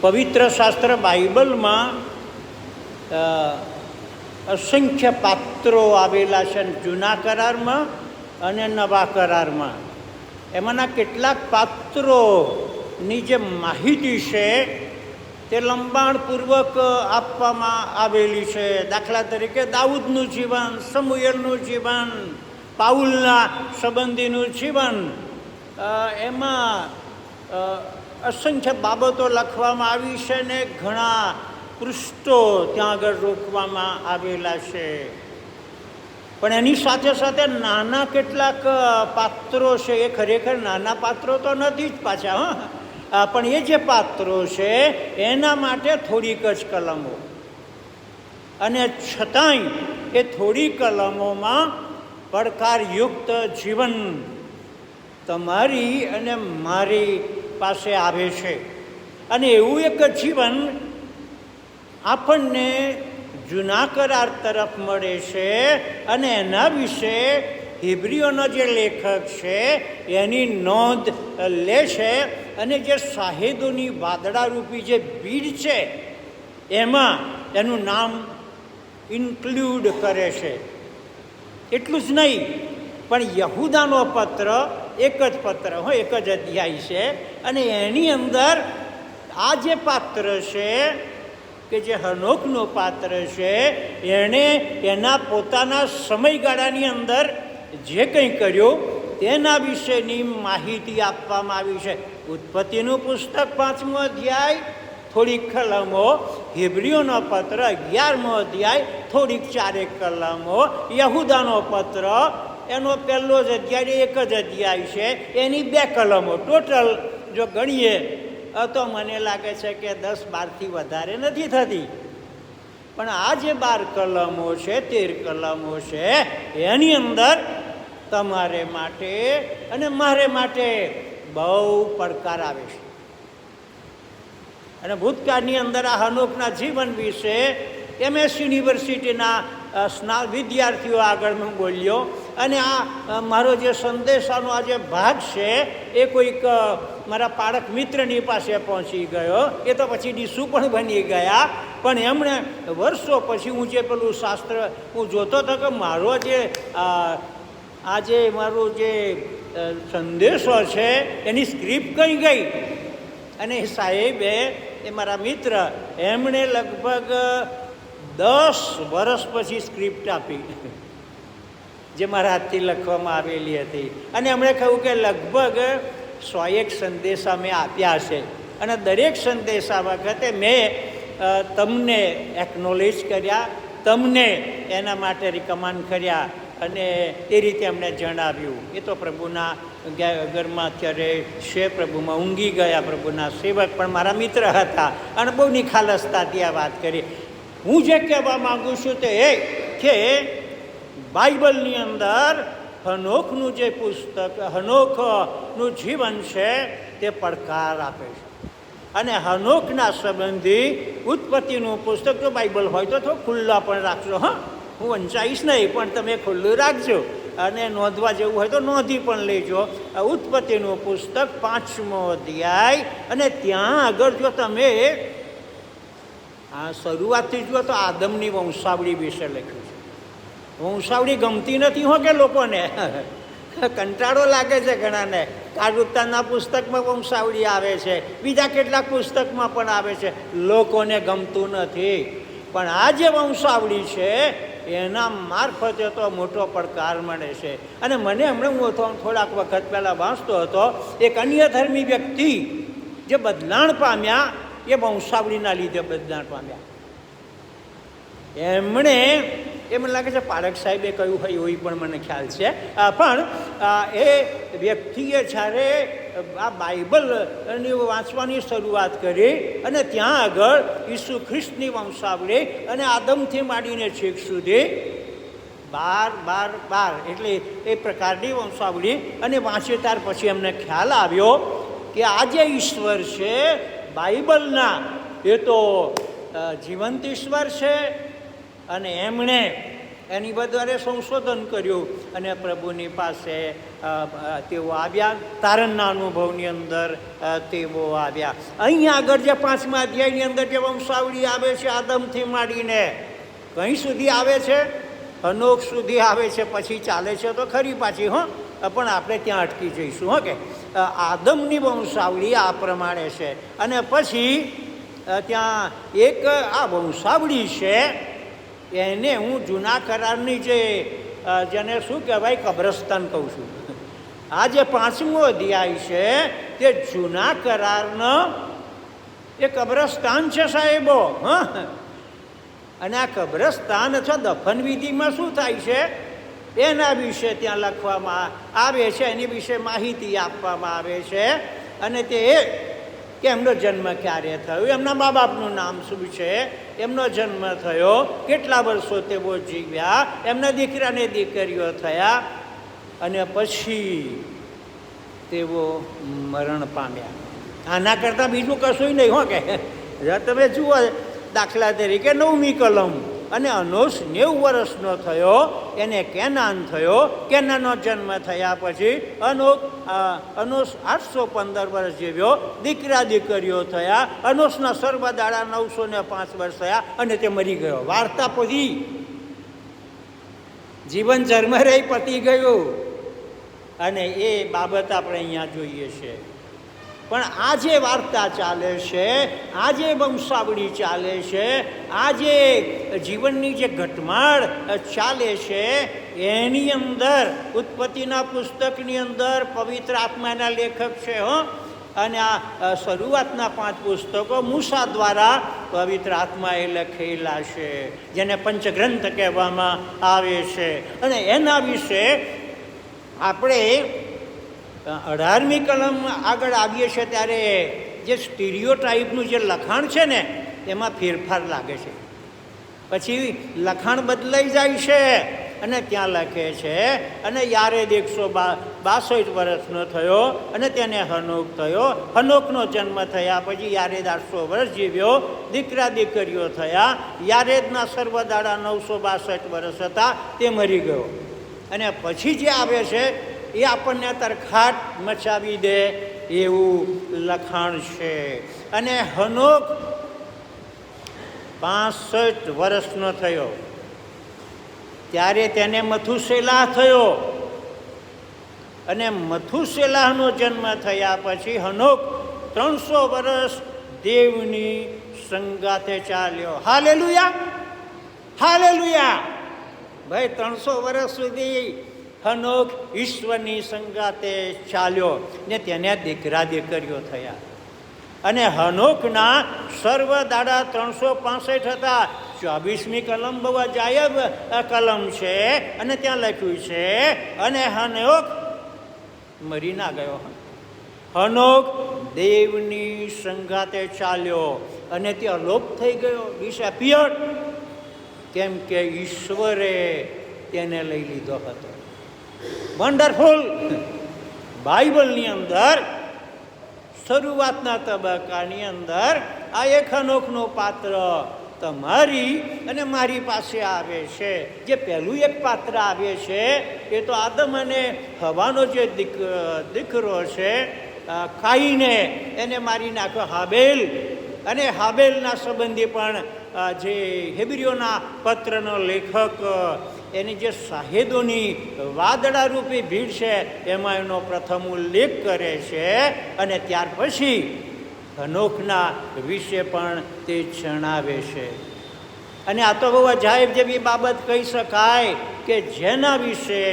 પવિત્ર શાસ્ત્ર બાઇબલમાં અસંખ્ય પાત્રો આવેલા છે જૂના કરારમાં અને નવા કરારમાં. એમાંના કેટલાક પાત્રોની જે માહિતી છે તે લંબાણપૂર્વક આપવામાં આવેલી છે. દાખલા તરીકે દાઉદનું જીવન, સમુએલનું જીવન, પાઉલના સંબંધીનું જીવન, એમાં અસંખ્ય બાબતો લખવામાં આવી છે ને ઘણા પૃષ્ઠો ત્યાં આગળ રોકવામાં આવેલા છે. પણ એની સાથે સાથે નાના કેટલાક પાત્રો છે, એ ખરેખર નાના પાત્રો તો નથી જ પાછા, પણ એ જે પાત્રો છે એના માટે થોડીક જ કલમો, અને છતાંય એ થોડી કલમોમાં પડકારયુક્ત જીવન તમારી અને મારી પાસે આવે છે. અને એવું એક જીવન આપણને જૂના કરાર તરફ મળે છે, અને એના વિશે હિબ્રીઓનો જે લેખક છે એની નોંધ લે છે, અને જે શાહેદોની વાદળારૂપી જે ભીડ છે એમાં એનું નામ ઇન્ક્લુડ કરે છે. એટલું જ નહીં, પણ યહૂદાનો પત્ર એક જ પત્ર એક જ અધ્યાય છે, અને એની અંદર આ જે પાત્ર છે કે જે હનોકનું પાત્ર છે, એણે એના પોતાના સમયગાળાની અંદર જે કંઈ કર્યું તેના વિશેની માહિતી આપવામાં આવી છે. ઉત્પત્તિનું પુસ્તક 5મો અધ્યાય થોડીક કલમો, હિબ્રીઓનો પત્ર 11મો અધ્યાય થોડીક 4 કલમો, યહૂદાનો પત્ર એનો પહેલો જ અધ્યાય એક જ અધ્યાય છે, એની 2 કલમો. ટોટલ જો ગણીએ તો મને લાગે છે કે 10-12થી વધારે નથી થતી. પણ આ જે 12 કલમો છે, 13 કલમો છે, એની અંદર તમારે માટે અને મારે માટે બહુ પડકાર આવે છે. અને ભૂતકાળની અંદર આ હનોકના જીવન વિશે MS યુનિવર્સિટીના વિદ્યાર્થીઓ આગળ હું બોલ્યો, અને આ મારો જે સંદેશાનો આ જે ભાગ છે એ કોઈક મારા પાળક મિત્રની પાસે પહોંચી ગયો. એ તો પછી ડીસુ પણ બની ગયા, પણ એમણે વર્ષો પછી હું જે પેલું શાસ્ત્ર હું જોતો હતો કે મારો જે આજે મારો જે સંદેશો છે એની સ્ક્રિપ્ટ કઈ ગઈ. અને સાહેબે, એ મારા મિત્ર, એમણે લગભગ 10 વર્ષ પછી સ્ક્રિપ્ટ આપી જે મારા હાથથી લખવામાં આવેલી હતી. અને એમણે કહ્યું કે લગભગ 100 સંદેશા મેં આપ્યા છે, અને દરેક સંદેશા વખતે મેં તમને એકનોલેજ કર્યા, તમને એના માટે રિકમેન્ડ કર્યા, અને એ રીતે એમણે જણાવ્યું. એ તો પ્રભુના ઘરમાં અત્યારે છે, પ્રભુમાં ઊંઘી ગયા પ્રભુના સેવક, પણ મારા મિત્ર હતા, અને બહુ નિખાલસતાથી આ વાત કરી. હું જે કહેવા માગું છું તે એ કે બાઇબલની અંદર હનોકનું જે પુસ્તક, હનોકનું જીવન છે તે પડકાર આપે છે. અને હનોકના સંબંધી ઉત્પત્તિનું પુસ્તક, જો બાઇબલ હોય તો થોડું ખુલ્લા પણ રાખજો. હું વંચાઈશ નહીં, પણ તમે ખુલ્લું રાખજો, અને નોંધવા જેવું હોય તો નોંધી પણ લેજો. ઉત્પત્તિનું પુસ્તક 5મો અધ્યાય, અને ત્યાં આગળ જો તમે શરૂઆતથી જુઓ તો આદમની વંશાવળી વિશે લખ્યું છે. વંશાવળી ગમતી નથી હો કે લોકોને, કંટાળો લાગે છે ઘણાને. કાળુતાના પુસ્તકમાં વંશાવળી આવે છે, બીજા કેટલાક પુસ્તકમાં પણ આવે છે, લોકોને ગમતું નથી. પણ આ જે વંશાવળી છે એના મારફતે તો મોટો પડકાર મળે છે. અને મને હમણાં હું થોડાક વખત પહેલાં વાંચતો હતો, એક અન્ય ધર્મી વ્યક્તિ જે બદલાણ પામ્યા, એ વંશાવળીના લીધે બદલાણ પામ્યા. એમણે, એ મને લાગે છે પારક સાહેબે કહ્યું હોય એવું પણ મને ખ્યાલ છે, પણ એ વ્યક્તિએ જ્યારે આ બાઇબલની વાંચવાની શરૂઆત કરી, અને ત્યાં આગળ ઈસુ ખ્રિસ્તની વંશાવળી અને આદમથી માંડીને છેક સુધી 12 એટલે એ પ્રકારની વંશાવળી અને વાંચે ત્યાર પછી એમને ખ્યાલ આવ્યો કે આ જે ઈશ્વર છે બાઇબલના, એ તો જીવંત ઈશ્વર છે, અને એમણે એની બધારે સંશોધન કર્યું અને પ્રભુની પાસે તેઓ આવ્યા. તારણના અનુભવની અંદર તેઓ આવ્યા. અહીંયા આગળ જે 5મા અધ્યાયની અંદર જે વંશાવળી આવે છે આદમથી માંડીને કઈ સુધી આવે છે? હનોક સુધી આવે છે. પછી ચાલે છે તો ખરી પાછી, હો, પણ આપણે ત્યાં અટકી જઈશું. હો કે આદમની વંશાવળી આ પ્રમાણે છે. અને પછી ત્યાં એક આ વંશાવળી છે એને હું જૂના કરારની જેને શું કહેવાય, કબ્રસ્તાન કહું છું. આ જે 5મો અધ્યાય છે તે જૂના કરારનો એ કબ્રસ્તાન છે સાહેબો. હા, અને આ કબ્રસ્તાન અથવા દફન વિધિમાં શું થાય છે એના વિશે ત્યાં લખવામાં આવે છે, એની વિશે માહિતી આપવામાં આવે છે. અને તે કે એમનો જન્મ ક્યારે થયો, એમના મા બાપનું નામ શું છે, એમનો જન્મ થયો, કેટલા વર્ષો તેઓ જીવ્યા, એમના દીકરાને દીકરીઓ થયા, અને પછી તેઓ મરણ પામ્યા. આના કરતાં બીજું કશું નહીં. હો કે તમે જુઓ, દાખલા તરીકે 9મી કલમ, અને અનોસ 90 વર્ષનો થયો, એને કેનાન થયો. કેનાનનો જન્મ થયા પછી અનોસ 815 વર્ષ જીવ્યો, દીકરા દીકરીઓ થયા. અનોસના સર્વદાડા 905 વર્ષ થયા અને તે મરી ગયો. વાર્તા પતી, જીવન ઝરમરે પતી ગયું. અને એ બાબત આપણે અહીંયા જોઈએ છે. પણ આ જે વાર્તા ચાલે છે, આ જે વંશાવળી ચાલે છે, આ જે જીવનની જે ઘટમાળ ચાલે છે, એની અંદર ઉત્પત્તિના પુસ્તકની અંદર પવિત્ર આત્માના લેખક છે. હો, અને આ શરૂઆતના 5 પુસ્તકો મૂસા દ્વારા પવિત્ર આત્માએ લખેલા છે, જેને પંચગ્રંથ કહેવામાં આવે છે. અને એના વિશે આપણે 18મી કલમ આગળ આવીએ છીએ ત્યારે જે સ્ટીરિયોટાઇપનું જે લખાણ છે ને એમાં ફેરફાર લાગે છે. પછી લખાણ બદલાઈ જાય છે અને ત્યાં લખે છે, અને યારેદ 162 વર્ષનો થયો અને તેને હનોક થયો. હનોકનો જન્મ થયા પછી યારેદ 800 વર્ષ જીવ્યો, દીકરા દીકરીઓ થયા. યારેદના સર્વદાડા 962 વર્ષ હતા, તે મરી ગયો. અને પછી જે આવે છે એ આપણને તરખાટ મચાવી દે એવું લખાણ છે. અને હનોક 65 વર્ષનો થયો ત્યારે તેને મથુસેલાહ થયો. અને મથુસેલાહનો જન્મ થયા પછી હનોક 300 વર્ષ દેવની સંગાથે ચાલ્યો. Hallelujah, hallelujah. ભાઈ 300 વર્ષ સુધી હનોક ઈશ્વરની સંગાતે ચાલ્યો ને તેને દીકરા દીકરીઓ થયા. અને હનોકના સર્વ દાડા 365 હતા. 24મી કલમ બહુ અજાયબ કલમ છે, અને ત્યાં લખ્યું છે, અને હનોક મરી ના ગયો. હનોક દેવની સંગાતે ચાલ્યો અને તે અલોપ થઈ ગયો, ડિસએપિયર્ડ, કેમ કે ઈશ્વરે તેને લઈ લીધો હતો. વન્ડરફુલ. બાઇબલની અંદર શરૂઆતના તબક્કાની અંદર આ એક હનોકનું પાત્ર તમારી અને મારી પાસે આવે છે. જે પહેલું એક પાત્ર આવે છે એ તો આદમ અને હવાનો જે દીકરો છે, કાઈને એને મારી નાખ્યો, હાબેલ. અને હાબેલના સંબંધી પણ જે હેબ્રીઓના પત્રનો લેખક એની જે શાહેદોની વાદળારૂપી ભીડ છે એમાં એનો પ્રથમ ઉલ્લેખ કરે છે. અને ત્યાર પછી હનોકના વિશે પણ તે જણાવે છે. અને આ તો બહુ અજાયબ જેવી બાબત કહી શકાય કે જેના વિશે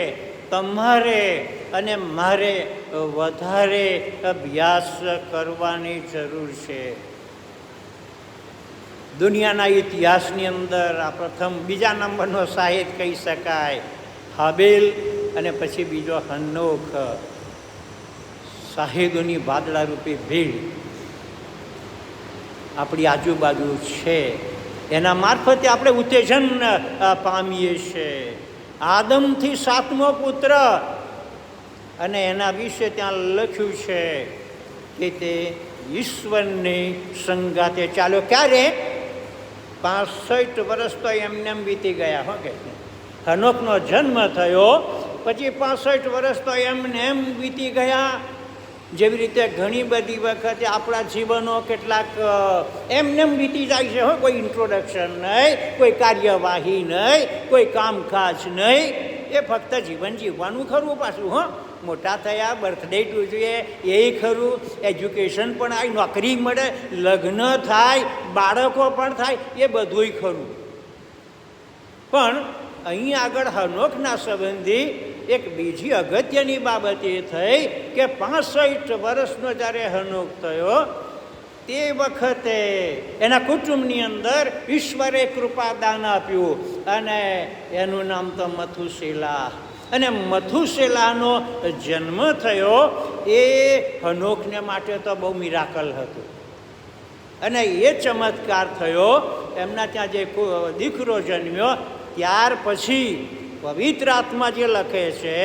તમારે અને મારે વધારે અભ્યાસ કરવાની જરૂર છે. દુનિયાના ઇતિહાસની અંદર આ પ્રથમ બીજા નંબરનો શાહિદ કહી શકાય હાબેલ, અને પછી બીજો હનોક. શાહિદોની વાદળારૂપી ભીડ આપણી આજુબાજુ છે, એના મારફતે આપણે ઉત્તેજન પામીએ છીએ. આદમથી 7મો પુત્ર, અને એના વિશે ત્યાં લખ્યું છે કે તે ઈશ્વરની સંગાતે ચાલ્યો. ક્યારે? 65 વર્ષ તો એમને વીતી ગયા. હો કે હનોકનો જન્મ થયો પછી 65 વર્ષ તો એમને એમ વીતી ગયા. જેવી રીતે ઘણી બધી વખતે આપણા જીવનો કેટલાક એમને એમ વીતી જાય છે. કોઈ ઇન્ટ્રોડક્શન નહીં, કોઈ કાર્યવાહી નહીં, કોઈ કામકાજ નહીં. એ ફક્ત જીવન જીવવાનું ખરું. પાછું મોટા થયા, બર્થડે જોઈએ એ ખરું, એજ્યુકેશન પણ આવી, નોકરી મળે, લગ્ન થાય, બાળકો પણ થાય, એ બધુંય ખરું. પણ અહીં આગળ હનોકના સંબંધી એક બીજી અગત્યની બાબત એ થઈ કે 65 વર્ષનો જ્યારે હનોક થયો તે વખતે એના કુટુંબની અંદર ઈશ્વરે કૃપાદાન આપ્યું અને એનું નામ તો મથુસેલા. અને મથુસેલાનો જન્મ થયો એ હનોકને માટે તો બહુ મિરાકલ હતું. અને એ ચમત્કાર થયો એમના ત્યાં જે દીકરો જન્મ્યો ત્યાર પછી પવિત્ર આત્મા જે લખે છે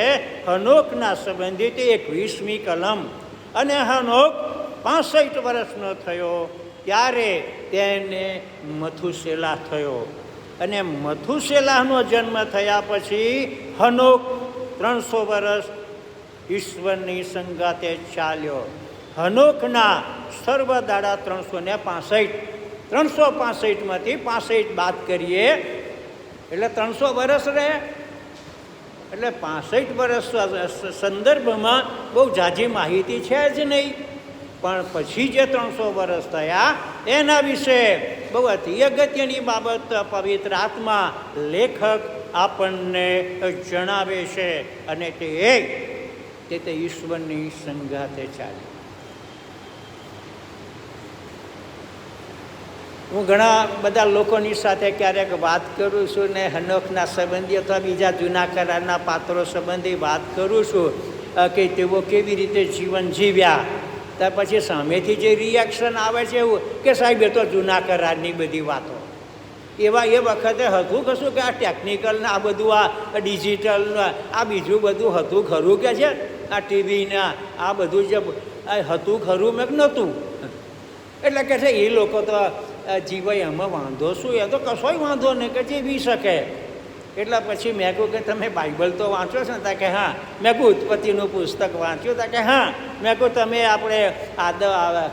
હનોકના સંબંધિત 21મી કલમ. અને હનોક 65 વર્ષનો થયો ત્યારે તેને મથુસેલા થયો. અને મથુસેલાનો જન્મ થયા પછી હનોક 300 વર્ષ ઈશ્વરની સંગાતે ચાલ્યો. હનોકના સર્વ દાડા 365. 365માંથી 65 બાદ કરીએ એટલે 300 વર્ષ રહે. એટલે 65 વર્ષ સંદર્ભમાં બહુ ઝાઝી માહિતી છે જ નહીં. પણ પછી જે 300 વર્ષ થયા એના વિશે બહુ અતિ અગત્યની બાબત પવિત્ર આત્મા લેખક આપણને જણાવે છે. અને તે ઈશ્વરની સંગાતે ચાલે. હું ઘણા બધા લોકોની સાથે ક્યારેક વાત કરું છું ને હનોકના સંબંધી અથવા બીજા જૂના કરારના પાત્રો સંબંધી વાત કરું છું કે તેઓ કેવી રીતે જીવન જીવ્યા. ત્યાર પછી સામેથી જે રિએક્શન આવે છે એવું કે સાહેબ એ તો જૂના કરારની બધી વાતો. એવા એ વખતે હતું કશું કે આ ટેકનિકલને આ બધું આ ડિજિટલ આ બીજું બધું હતું ખરું કે છે આ ટીવીના આ બધું જે હતું ખરું મેં નહોતું. એટલે કે છે એ લોકો તો જીવાય એમાં વાંધો શું, એ તો કશોય વાંધો નહીં કે જીવી શકે. એટલે પછી મેં કહ્યું કે તમે બાઇબલ તો વાંચો છો ને? તા કે હા. મેં કહું ઉત્પત્તિનું પુસ્તક વાંચ્યું? તા કે હા. મેં કહું તમે આપણે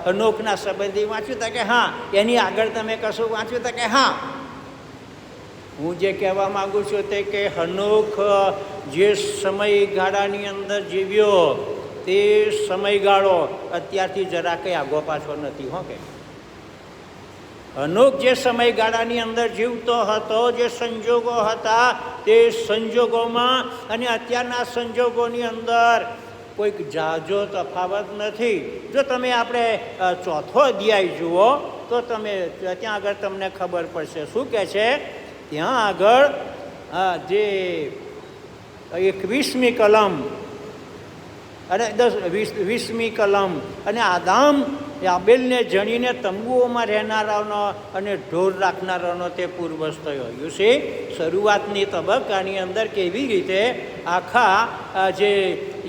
હનોકના સંબંધી વાંચ્યું? તા કે હા. એની આગળ તમે કશું વાંચ્યું? તા કે હા. હું જે કહેવા માગું છું તે કે હનોક જે સમયગાળાની અંદર જીવ્યો તે સમયગાળો અત્યારથી જરા કંઈ આગો પાછો નથી. હો કે હનોક જે સમયગાળાની અંદર જીવતો હતો, જે સંજોગો હતા તે સંજોગોમાં અને અત્યારના સંજોગોની અંદર કોઈક ઝાઝો તફાવત નથી. જો તમે આપણે 4થો અધ્યાય જુઓ તો તમે ત્યાં આગળ તમને ખબર પડશે. શું કહે છે ત્યાં આગળ? જે 21મી કલમ અને 20મી કલમ. અને આદામ આબેલને જણીને તંબુઓમાં રહેનારાઓનો અને ઢોર રાખનારાઓનો તે પૂર્વજ થયો. યુસી શરૂઆતની તબક્કાની અંદર કેવી રીતે આખા જે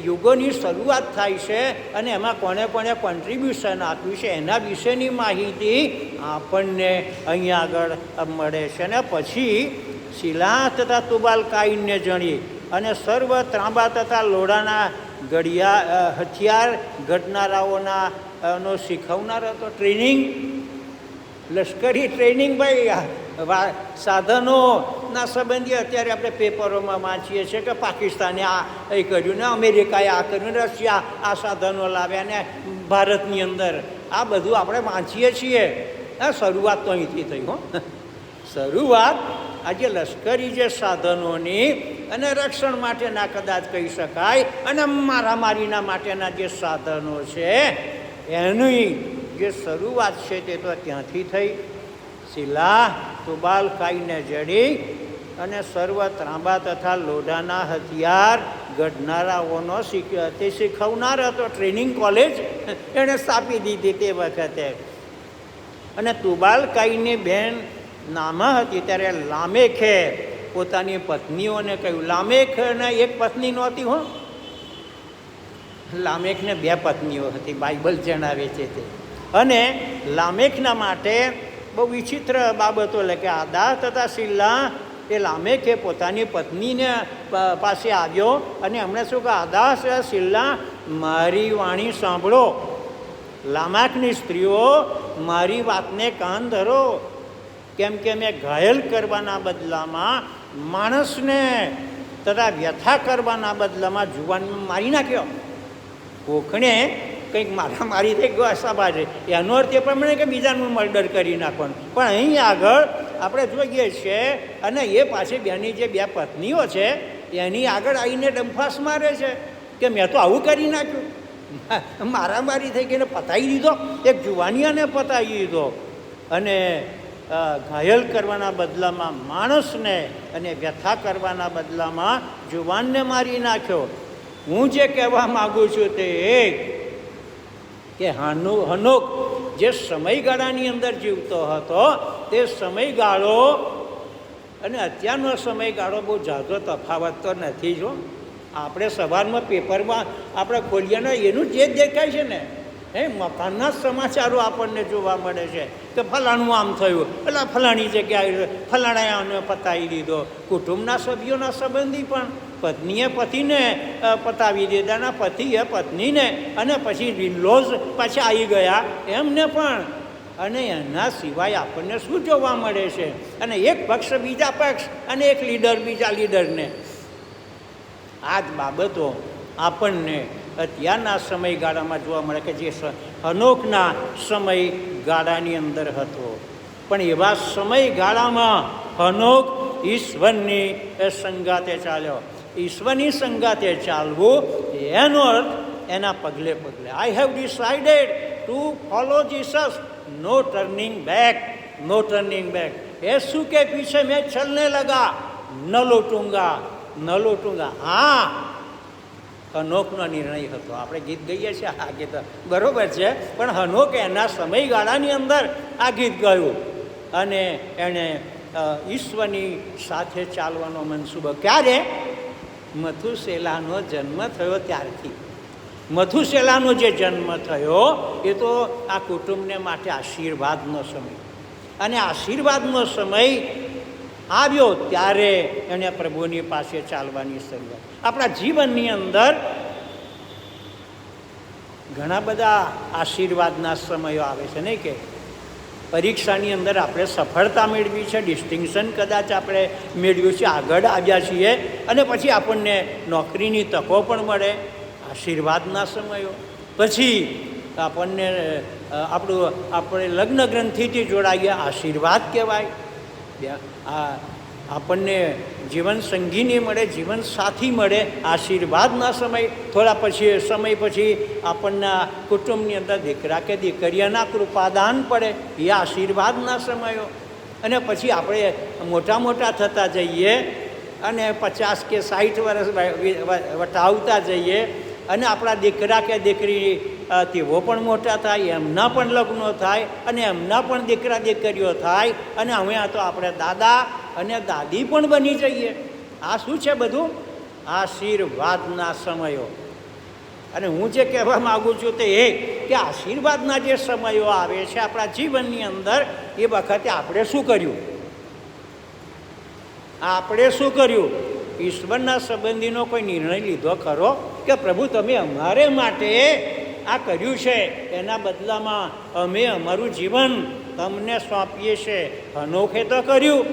યુગોની શરૂઆત થાય છે અને એમાં કોને કોને કોન્ટ્રીબ્યુશન આપ્યું છે એના વિશેની માહિતી આપણને અહીંયા આગળ મળે છે. અને પછી શિલા તથા તુબાલ કાઈનને જણી અને સર્વ ત્રાંબા તથા લોડાના હથિયાર ઘડનારાઓના નો શીખવનાર હતો. ટ્રેનિંગ, લશ્કરી ટ્રેનિંગ. ભાઈ સાધનોના સંબંધી અત્યારે આપણે પેપરોમાં વાંચીએ છીએ કે પાકિસ્તાને આ એ કર્યું ને અમેરિકાએ આ કર્યું ને રશિયા આ સાધનો લાવ્યા ને ભારતની અંદર આ બધું આપણે વાંચીએ છીએ. શરૂઆત તો અહીંથી થઈ. શરૂઆત આજે લશ્કરી જે સાધનોની અને રક્ષણ માટેના કદાચ કહી શકાય અને મારામારીના માટેના જે સાધનો છે એની જે શરૂઆત છે તે તો ત્યાંથી થઈ. શિલા તુબાલ કાઈને જડી અને સર્વ ત્રાંબા તથા લોઢાના હથિયાર ગઢનારાઓનો તે શીખવનાર હતો. ટ્રેનિંગ કોલેજ એણે સ્થાપી દીધી તે વખતે. અને તુબાલ કાઈની બહેન નામા હતી ત્યારે લામેખે પોતાની પત્નીઓને કહ્યું. લામેખને એક પત્ની નહોતી. લામેખને 2 પત્નીઓ હતી, બાઇબલ જણાવે છે તે. અને લામેખના માટે બહુ વિચિત્ર બાબતો એટલે કે આદા તથા શિલ્લા એ લામેકે પોતાની પત્નીને પાસે આવ્યો અને એમણે શું કહ્યું, આદાસ શિલ્લા, મારી વાણી સાંભળો, લામાકની સ્ત્રીઓ મારી વાતને કાન ધરો, કેમ કે મેં ઘાયલ કરવાના બદલામાં માણસને તથા વ્યથા કરવાના બદલામાં જુવાનને મારી નાખ્યો. કોકણે કંઈક મારામારી થઈ ગયો સભા છે, એનો અર્થ એ પ્રમાણે કે બીજાનું મર્ડર કરી નાખવાનું. પણ અહીં આગળ આપણે જોઈએ છીએ, અને એ પાછી બેની જે બે પત્નીઓ છે એની આગળ આવીને ડંફાસ મારે છે કે મેં તો આવું કરી નાખ્યું, મારામારી થઈ ગઈને પતાવી દીધો, એક જુવાનિયાને પતાવી દીધો, અને ઘાયલ કરવાના બદલામાં માણસને અને વ્યથા કરવાના બદલામાં જુવાનને મારી નાખ્યો. હું જે કહેવા માગું છું તે કે હનોક જે સમયગાળાની અંદર જીવતો હતો તે સમયગાળો અને અત્યારનો સમયગાળો બહુ ઝાઝો તફાવત તો નથી. જો આપણે સવારમાં પેપરમાં આપણે ખોલીએ ને એનું જે દેખાય છે ને, મકાનના સમાચારો આપણને જોવા મળે છે કે ફલાણું આમ થયું, એટલે ફલાણી જગ્યાએ ફલાણાએ આને પતાવી દીધો. કુટુંબના સભ્યોના સંબંધી પણ પત્નીએ પતિને પતાવી દીધા, પતિએ પત્નીને, અને પછી રિલોઝ પાછા આવી ગયા એમને પણ. અને એના સિવાય આપણને શું જોવા મળે છે? અને એક પક્ષ બીજા પક્ષ અને એક લીડર બીજા લીડરને. આ જ બાબતો આપણને અત્યારના સમયગાળામાં જોવા મળે કે જે હનોકના સમયગાળાની અંદર હતો. પણ એવા સમયગાળામાં હનોક ઈશ્વરની સંગાતે ચાલ્યો. ઈશ્વરની સંગાતે ચાલવું એનો અર્થ એના પગલે પગલે, I have decided to follow Jesus, no turning back, no turning back. यीशु के पीछे मैं चलने लगा, न लौटूंगा, ન લૂંટુંગા. હા, હનોકનો નિર્ણય હતો. આપણે ગીત ગઈએ છીએ, આ ગીત બરાબર છે, પણ હનોક એના સમયગાળાની અંદર આ ગીત ગાયું અને એણે ઈશ્વરની સાથે ચાલવાનો મનસૂબો. ક્યારે? મથુસેલાનો જન્મ થયો ત્યારથી. મથુસેલાનો જે જન્મ થયો એ તો આ કુટુંબને માટે આશીર્વાદનો સમય, અને આશીર્વાદનો સમય આવ્યો ત્યારે એણે પ્રભુની પાસે ચાલવાની શરૂઆત. આપણા જીવનની અંદર ઘણા બધા આશીર્વાદના સમયો આવે છે, નહીં કે? પરીક્ષાની અંદર આપણે સફળતા મેળવી છે, ડિસ્ટિંક્શન કદાચ આપણે મેળવ્યું છે, આગળ આવ્યા છીએ, અને પછી આપણને નોકરીની તકો પણ મળે, આશીર્વાદના સમયો. પછી આપણને આપણે લગ્ન ગ્રંથિથી જોડાઈએ, આશીર્વાદ કહેવાય. આપણને જીવન સંગીની મળે, જીવન સાથી મળે, આશીર્વાદના સમય. થોડા સમય પછી આપણના કુટુંબની અંદર દીકરા કે દીકરીઓના કૃપાદાન પડે, એ આશીર્વાદના સમયો. અને પછી આપણે મોટા થતા જઈએ અને 50 કે 60 વર્ષ વટાવતા જઈએ, અને આપણા દીકરા કે દીકરી તેઓ પણ મોટા થાય, એમના પણ લગ્નો થાય, અને એમના પણ દીકરા દીકરીઓ થાય, અને હવે તો આપણે દાદા અને દાદી પણ બની જઈએ. આ શું છે? બધું આશીર્વાદના સમયો. અને હું જે કહેવા માગું છું તે એ કે આશીર્વાદના જે સમયો આવે છે આપણા જીવનની અંદર, એ વખતે આપણે શું કર્યું? આપણે શું કર્યું? ઈશ્વરના સંબંધીનો કોઈ નિર્ણય લીધો ખરો કે પ્રભુ તમે અમારે માટે આ કર્યું છે, એના બદલામાં અમે અમારું જીવન તમને સોંપીએ છીએ? હનોખે તો કર્યું.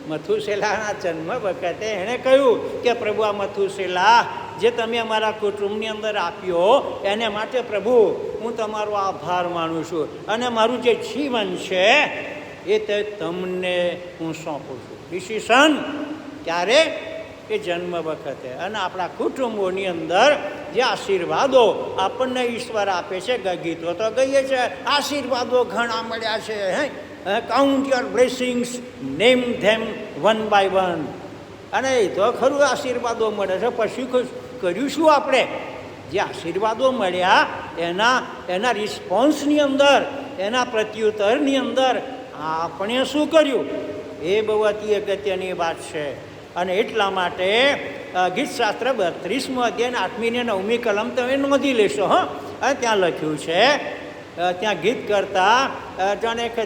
મથુસેલાના જન્મ વખતે એણે કહ્યું કે પ્રભુ, આ મથુસેલા જે તમે અમારા કુટુંબની અંદર આપ્યો એને માટે પ્રભુ હું તમારો આભાર માનું છું, અને મારું જે જીવન છે એ તે તમને હું સોંપું છું. ડિસિઝન ક્યારે? એ જન્મ વખતે. અને આપણા કુટુંબોની અંદર જે આશીર્વાદો આપણને ઈશ્વર આપે છે, ગીતો તો ગઈએ છે, આશીર્વાદો ઘણા મળ્યા છે. Count your blessings, name them one by one. અને એ તો ખરું આશીર્વાદો મળે છે, પછી કર્યું શું આપણે? જે આશીર્વાદો મળ્યા એના રિસ્પોન્સની અંદર, એના પ્રત્યુત્તરની અંદર આપણે શું કર્યું? એ બહુ અતિ અગત્યની વાત છે. અને એટલા માટે ગીતશાસ્ત્ર 32મો અધ્યાય 8મી ને 9મી કલમ તમે નોંધી લેશો. અને ત્યાં લખ્યું છે ત્યાં ગીત કરતા જાણે કે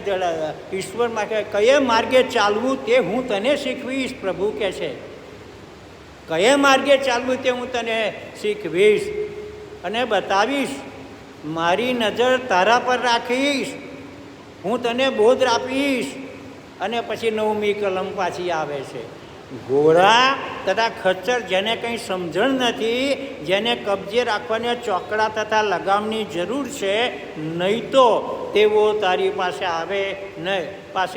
ઈશ્વરમાં કે કયે માર્ગે ચાલવું તે હું તને શીખવીશ, પ્રભુ કહે છે કયે માર્ગે ચાલવું તે હું તને શીખવીશ અને બતાવીશ, મારી નજર તારા પર રાખીશ, હું તને બોધ આપીશ. અને પછી 9મી કલમ પાછી આવે છે, ઘોડા તથા ખચ્ચર જેને કંઈ સમજણ નથી, જેને કબજે રાખવાને ચોકડા તથા લગામની જરૂર છે, નહીં તો તેઓ તારી પાસે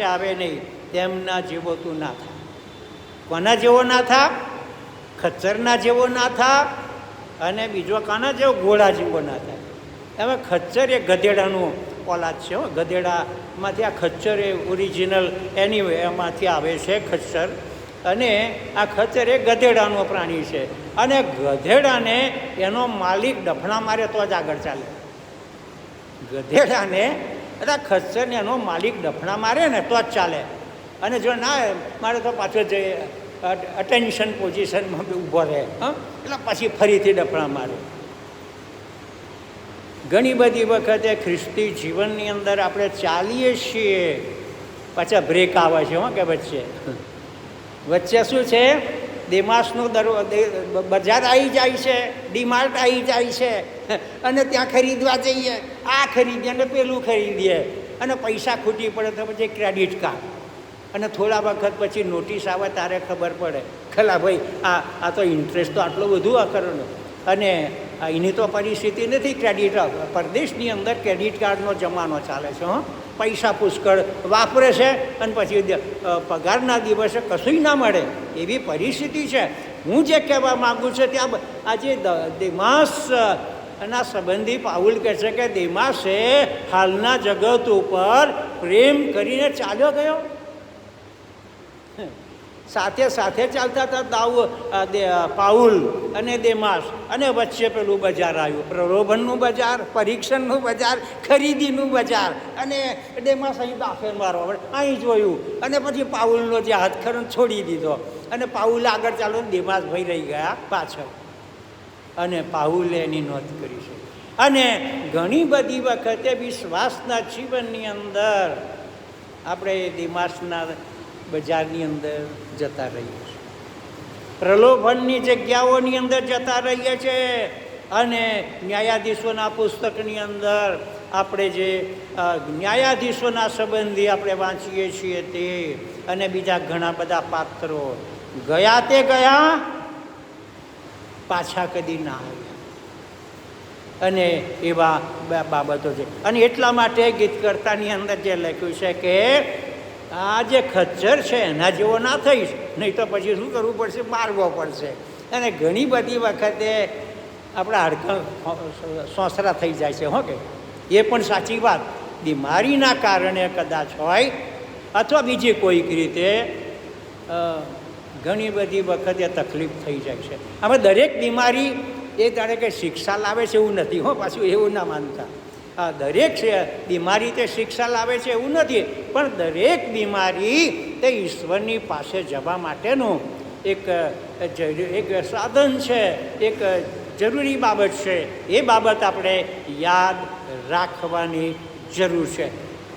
આવે નહીં. તેમના જેવો તું ના થા. કોના જેવો ના થા? ખચ્ચરના જેવો ના થા. અને બીજો કાના જેવો? ઘોડા જેવો ના થાય. હવે ખચ્ચર એ ગધેડાનું ઓલાદ છે. ગધેડામાંથી આ ખચ્ચર એ ઓરિજિનલ એમાંથી આવે છે ખચ્ચર. અને આ ખચ્ચર એ ગધેડાનું પ્રાણી છે. અને ગધેડાને એનો માલિક ડફણા મારે તો જ આગળ ચાલે. ગધેડાને એટલે ખચ્ચરને એનો માલિક ડફણા મારે ને તો જ ચાલે. અને જો ના મારે તો પાછો જ અટેન્શન પોઝિશનમાં ઊભો રહે, એટલે પછી ફરીથી ડફણા મારે. ઘણી બધી વખતે ખ્રિસ્તી જીવનની અંદર આપણે ચાલીએ છીએ, પાછા બ્રેક આવે છે કે વચ્ચે શું છે? દેમાસનું બજાર આવી જાય છે, ડીમાર્ટ આવી જાય છે, અને ત્યાં ખરીદવા જઈએ, આ ખરીદીએ અને પેલું ખરીદીએ, અને પૈસા ખૂટી પડે તો પછી ક્રેડિટ કાર્ડ, અને થોડા વખત પછી નોટિસ આવે ત્યારે ખબર પડે ખલા ભાઈ આ તો ઇન્ટરેસ્ટ તો આટલો બધું આ કરો ને. અને એની તો પરિસ્થિતિ નથી. ક્રેડિટ પરદેશની અંદર ક્રેડિટ કાર્ડનો જમાનો ચાલે છે. પૈસા પુષ્કળ વાપરે છે અને પછી પગારના દિવસે કશું ના મળે એવી પરિસ્થિતિ છે. હું જે કહેવા માગું છું ત્યાં આજે દેમાસના સંબંધી પાઉલ કહે છે કે દેમાસે હાલના જગત ઉપર પ્રેમ કરીને ચાલ્યો ગયો. સાથે સાથે ચાલતા હતા પાઉલ અને દેમાસ, અને વચ્ચે પેલું બજાર આવ્યું, પ્રલોભનનું બજાર, પરીક્ષણનું બજાર, ખરીદીનું બજાર. અને દેમાસ અહીં દાખલ મારવા અહીં જોયું, અને પછી પાઉલનો જે હાથખરો છોડી દીધો, અને પાઉલ આગળ ચાલો, દેમાસ ભાઈ રહી ગયા પાછળ. અને પાઉલે એની નોંધ કરી છે. અને ઘણી બધી વખતે વિશ્વાસના જીવનની અંદર આપણે દેમાસના બજારની અંદર જતા રહીએ છીએ, પ્રલોભનની જગ્યાઓની અંદર જતા રહીએ છીએ. અને ન્યાયાધીશોના પુસ્તકની અંદર આપણે જે ન્યાયાધીશોના સંબંધી આપણે વાંચીએ છીએ તે, અને બીજા ઘણા બધા પાત્રો ગયા તે ગયા, પાછા કદી ના આવ્યા. અને એવા બાબતો છે. અને એટલા માટે ગીતકર્તાની અંદર જે લખ્યું છે કે આ જે ખચ્ચર છે એના જેવો ના થઈશ, નહીં તો પછી શું કરવું પડશે? મારવો પડશે. અને ઘણી બધી વખતે આપણા હાડકાં સોસરા થઈ જાય છે. કે એ પણ સાચી વાત. બીમારીના કારણે કદાચ હોય, અથવા બીજી કોઈક રીતે ઘણી બધી વખતે તકલીફ થઈ જાય છે. હવે દરેક બીમારી એ જાણે કે શિક્ષા લાવે છે એવું નથી. પાછું એવું ના માનતા. દરેક બીમારી તે શિક્ષા લાવે છે એવું નથી, પણ દરેક બીમારી તે ઈશ્વરની પાસે જવા માટેનું એક સાધન છે, એક જરૂરી બાબત છે. એ બાબત આપણે યાદ રાખવાની જરૂર છે.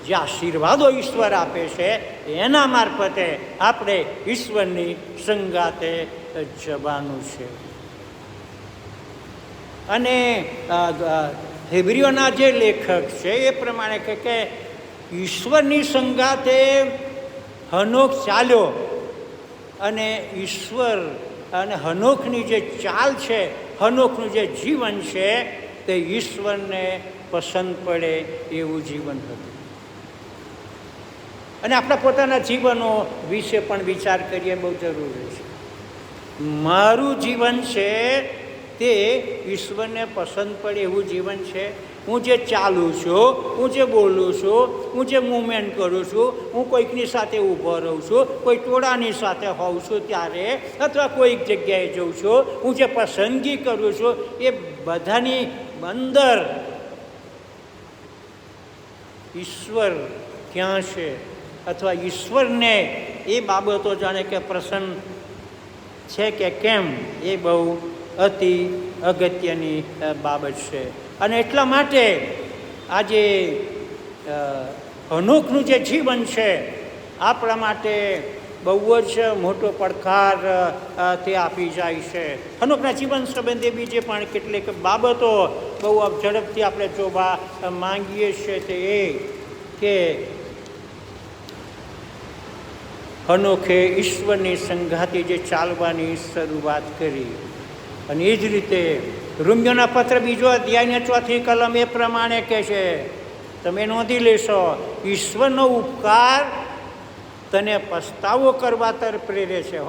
જે આશીર્વાદો ઈશ્વર આપે છે એના મારફતે આપણે ઈશ્વરની સંગાતે જવાનું છે. અને હેબ્રીઓના જે લેખક છે એ પ્રમાણે કે ઈશ્વરની સંગાતે હનોખ ચાલ્યો, અને ઈશ્વર અને હનોખની જે ચાલ છે, હનોખનું જે જીવન છે તે ઈશ્વરને પસંદ પડે એવું જીવન હતું. અને આપણા પોતાના જીવનો વિશે પણ વિચાર કરીએ, બહુ જરૂરી છે. મારું જીવન છે તે ઈશ્વરને પસંદ પડે એવું જીવન છે. હું જે ચાલું છું, હું જે બોલું છું, હું જે મૂવમેન્ટ કરું છું, હું કોઈકની સાથે ઊભો રહું છું, કોઈ ટોળાની સાથે હોઉં છું ત્યારે, અથવા કોઈક જગ્યાએ જઉં છું, હું જે પસંદગી કરું છું એ બધાની અંદર ઈશ્વર ક્યાં છે, અથવા ઈશ્વરને એ બાબતો જાણે કે પ્રસન્ન છે કે કેમ, એ બહુ અતિ અગત્યની બાબત છે. અને એટલા માટે આજે હનોકનું જે જીવન છે આપણા માટે બહુ જ મોટો પડકાર તે આપી જાય છે. હનોકના જીવન સંબંધે બીજી પણ કેટલીક બાબતો બહુ ઝડપથી આપણે જોવા માંગીએ છીએ. તે એ કે હનોખે ઈશ્વરની સંગાથે જે ચાલવાની શરૂઆત કરી, અને એ જ રીતે રોમિયોના પત્ર 2 અધ્યાયની 4th કલમ એ પ્રમાણે કહે છે, તમે નોંધી લેશો, ઈશ્વરનો ઉપકાર તને પસ્તાવો કરવા તરફ પ્રેરે છે.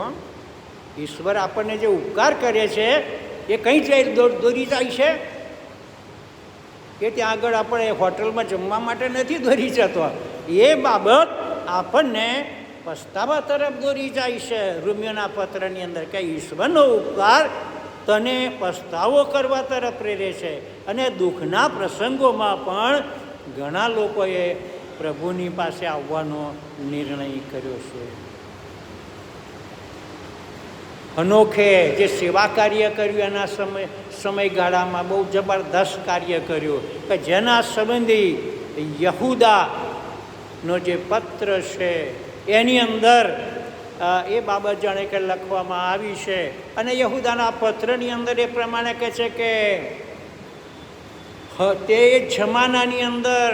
ઈશ્વર આપણને જે ઉપકાર કરે છે એ કઈ જાય દોરી જાય છે કે ત્યાં આગળ આપણે હોટલમાં જમવા માટે નથી દોરી જતો. એ બાબત આપણને પસ્તાવા તરફ દોરી જાય છે. રોમિયોના પત્રની અંદર કે ઈશ્વરનો ઉપકાર તને પસ્તાવો કરવા તરફ પ્રેરે છે. અને દુઃખના પ્રસંગોમાં પણ ઘણા લોકોએ પ્રભુની પાસે આવવાનો નિર્ણય કર્યો છે. હનોખે જે સેવા કાર્ય કર્યું એના સમયગાળામાં બહુ જબરદસ્ત કાર્ય કર્યું કે જેના સંબંધી યહૂદાનો જે પત્ર છે એની અંદર એ બાબત જાણે કે લખવામાં આવી છે. અને યહૂદાના પત્રની અંદર એ પ્રમાણે કહે છે કે તે જમાનાની અંદર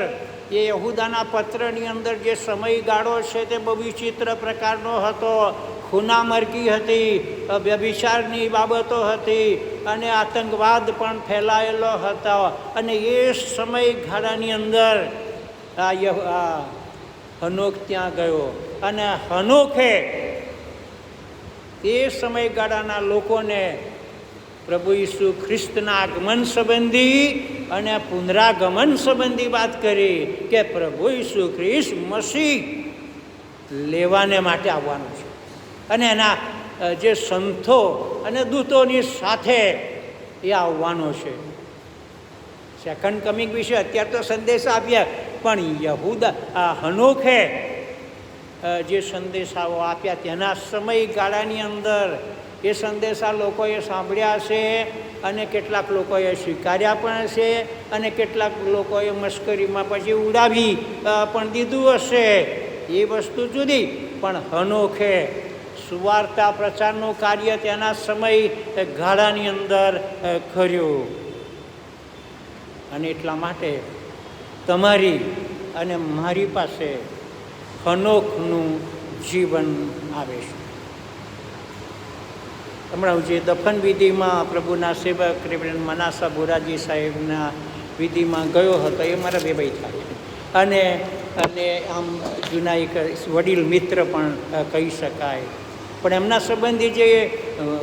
એ યહૂદાના પત્રની અંદર જે સમયગાળો છે તે બહુ વિચિત્ર પ્રકારનો હતો. ખૂનામરકી હતી, વ્યભિચારની બાબતો હતી, અને આતંકવાદ પણ ફેલાયેલો હતો. અને એ સમયગાળાની અંદર હનોખ ત્યાં ગયો, અને હનોખે તે સમયગાળાના લોકોને પ્રભુ ઈસુ ખ્રિસ્તના આગમન સંબંધી અને પુનરાગમન સંબંધી વાત કરી કે પ્રભુ ઈસુ ખ્રિસ્ત મસીહ લેવાને માટે આવવાનું છે, અને એના જે સંતો અને દૂતોની સાથે એ આવવાનો છે. સેકન્ડ કમિંગ વિશે અત્યારે તો સંદેશા આપ્યા, પણ યહૂદા હનોખે જે સંદેશાઓ આપ્યા તેના સમયગાળાની અંદર એ સંદેશા લોકોએ સાંભળ્યા છે, અને કેટલાક લોકોએ સ્વીકાર્યા પણ છે, અને કેટલાક લોકોએ મશ્કરીમાં પછી ઉડાવી પણ દીધું હશે. એ વસ્તુ જુદી, પણ હનોખે સુવાર્તા પ્રચારનું કાર્ય તેના સમય ગાળાની અંદર કર્યું. અને એટલા માટે તમારી અને મારી પાસે હનોખનું જીવન આવે છે. હમણાં જે દફન વિધિમાં પ્રભુના સેવક રેવરેન્ડ મનાસા બોરાજી સાહેબના વિધિમાં ગયો હતો, એ મારા બેબાઈ થાય, અને આમ જૂના એક વડીલ મિત્ર પણ કહી શકાય. પણ એમના સંબંધી જે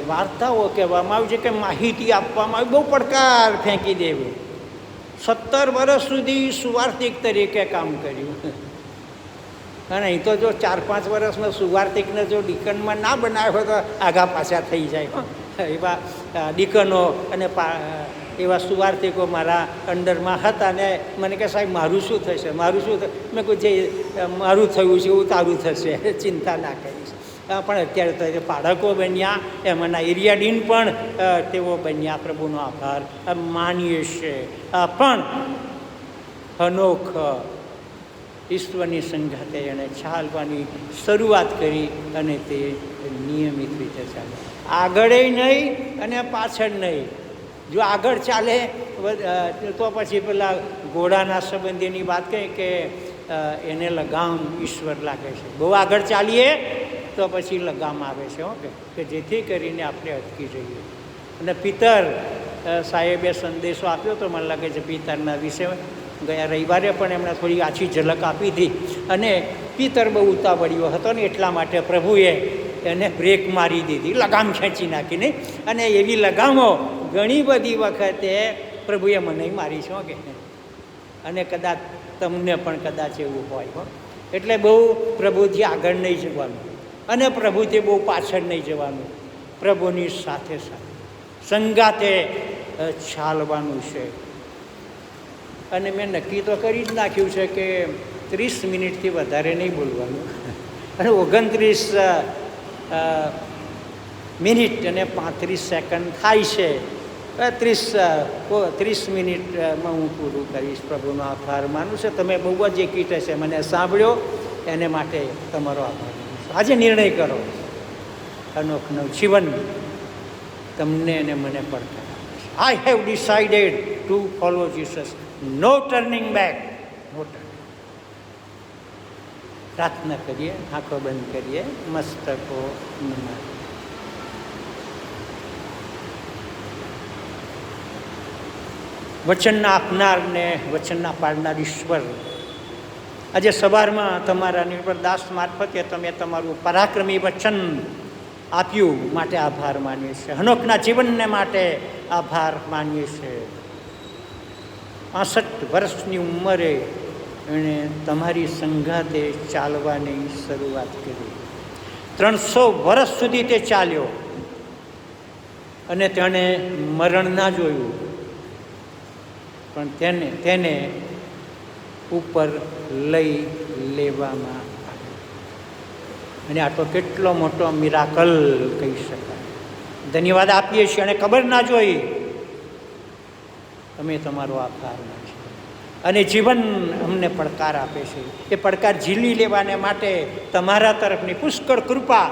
વાર્તાઓ કહેવામાં આવી છે, કે માહિતી આપવામાં આવી, બહુ પડકાર ફેંકી દેવું. 17 વર્ષ સુધી સુવાર્તિક તરીકે કામ કર્યું, અને અહીં તો જો 4-5 વર્ષનો સુવાર્તિકને જો ડીકનમાં ના બનાવ્યો હોય તો આગા પાછા થઈ જાય. એવા ડીકનો અને એવા સુવાર્તિકો મારા અંડરમાં હતા, ને મને કહે સાહેબ મારું શું થશે, મારું શું થશે. મેં કહ્યું જે મારું થયું છે એવું તારું થશે, ચિંતા ના કરીશ. પણ અત્યારે તો પાડકો બન્યા, એમાંના એરિયા ડીન પણ તેઓ બન્યા. પ્રભુનો આભાર માનીએ છીએ. પણ હનોખ ઈશ્વરની સંગાથે એણે ચાલવાની શરૂઆત કરી, અને તે નિયમિત રીતે ચાલે. આગળ નહીં અને પાછળ નહીં. જો આગળ ચાલે તો પછી પેલા ઘોડાના સંબંધીની વાત કહી કે એને લગામ ઈશ્વર લાગે છે. બહુ આગળ ચાલીએ તો પછી લગામ આવે છે. ઓકે, કે જેથી કરીને આપણે અટકી જઈએ. અને પિતર સાહેબે સંદેશો આપ્યો તો, મને લાગે છે પિતરના વિશે ગયા રવિવારે પણ એમણે થોડી આછી ઝલક આપી હતી. અને પિતર બહુ ઉતાવળિયો હતો ને, એટલા માટે પ્રભુએ એને બ્રેક મારી દીધી, લગામ ખેંચી નાખીને. અને એવી લગામો ઘણી બધી વખતે પ્રભુએ મને મારી છે. ઓકે, અને કદાચ તમને પણ કદાચ એવું હોય. એટલે બહુ પ્રભુથી આગળ નહીં જવાનું, અને પ્રભુથી બહુ પાછળ નહીં જવાનું. પ્રભુની સાથે સાથે સંગાથે ચાલવાનું છે. અને મેં નક્કી તો કરી જ નાખ્યું છે કે 30 મિનિટથી વધારે નહીં બોલવાનું. અને 29 મિનિટ અને 35 સેકન્ડ થાય છે. 30 મિનિટમાં હું પૂરું કરીશ. પ્રભુનો આભાર માનું છે. તમે બહુ જ એકીટ છે, મને સાંભળ્યો એને માટે તમારો આભાર માનું છું. આજે નિર્ણય કરો, અનોખનું જીવન તમને અને મને પડકાર આપે છે. I have decided to follow Jesus, no turning back, no turning. પ્રાર્થના કરીએ, આંખો બંધ કરીએ, મસ્તકો નમાવીએ. વચનના આપનારને વચનના પાડનાર ઈશ્વર, આજે સવારમાં તમારા નિર્ભર દાસ મારફતે તમે તમારું પરાક્રમી વચન આપ્યું માટે આભાર માનીએ છીએ. હનોકના જીવનને માટે આભાર માનીએ છીએ. 65 વર્ષની ઉંમરે એણે તમારી સંગાતે ચાલવાની શરૂઆત કરી. 300 વર્ષ સુધી તે ચાલ્યો અને તેણે મરણ ના જોયું, પણ તેને ઉપર લઈ લેવામાં આવ્યો. અને આ તો કેટલો મોટો મિરાકલ કહી શકાય. ધન્યવાદ આપીએ છીએ. અને ખબર ના જોઈ, તમે તમારો આભાર માનીએ. અને જીવન અમને પડકાર આપે છે. એ પડકાર ઝીલી લેવાને માટે તમારા તરફની પુષ્કળ કૃપા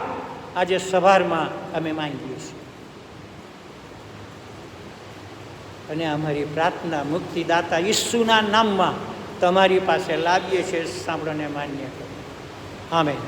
આજે સવારમાં અમે માંગીએ છીએ. અને અમારી પ્રાર્થના મુક્તિદાતા ઈસુના નામમાં તમારી પાસે લાવીએ છીએ. સાંભળોને માન્ય કરો. આમેન.